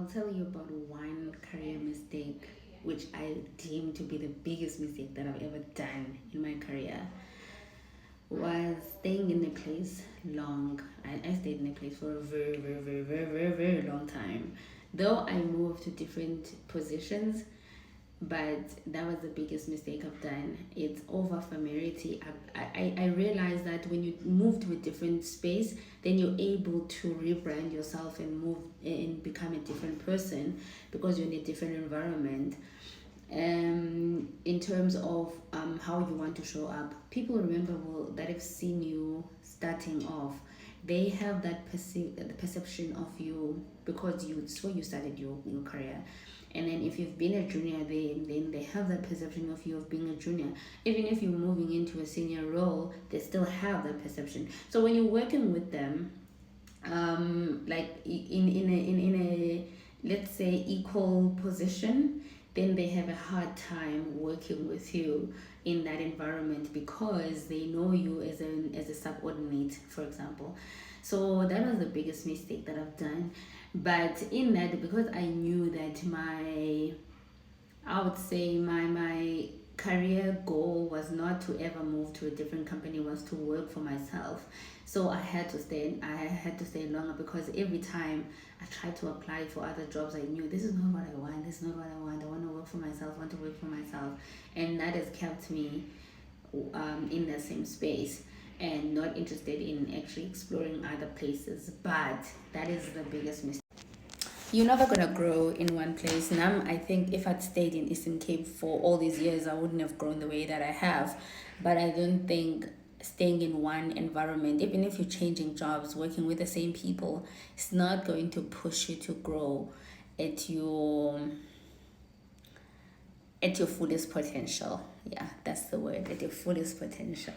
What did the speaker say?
I'll tell you about one career mistake which I deem to be the biggest mistake that I've ever done in my career. Was staying in a place long. I stayed in a place for a very, very, very, very, very, very long time. Though I moved to different positions, but that was the biggest mistake I've done. It's over familiarity. I realized that when you move to a different space, then you're able to rebrand yourself and move and become a different person because you're in a different environment. In terms of how you want to show up, people remember that have seen you starting off. They have that the perception of you because you so you started your career. And then if you've been a junior, then they have that perception of you of being a junior. Even if you're moving into a senior role, they still have that perception. So when you're working with them, like in a let's say equal position, then they have a hard time working with you in that environment because they know you as a subordinate, for example. So that was the biggest mistake that I've done. But in that, because I knew that I would say my career goal was not to ever move to a different company, was to work for myself. So I had to stay longer because every time I tried to apply for other jobs, I knew this is not what I want. This is not what I want. I want to work for myself. I want to work for myself. And that has kept me in the same space and not interested in actually exploring other places. But that is the biggest mistake. You're never gonna grow in one place. Now, I think if I'd stayed in Eastern Cape for all these years, I wouldn't have grown the way that I have. But I don't think staying in one environment, even if you're changing jobs, working with the same people, it's not going to push you to grow at your fullest potential. Yeah, that's the word, at your fullest potential.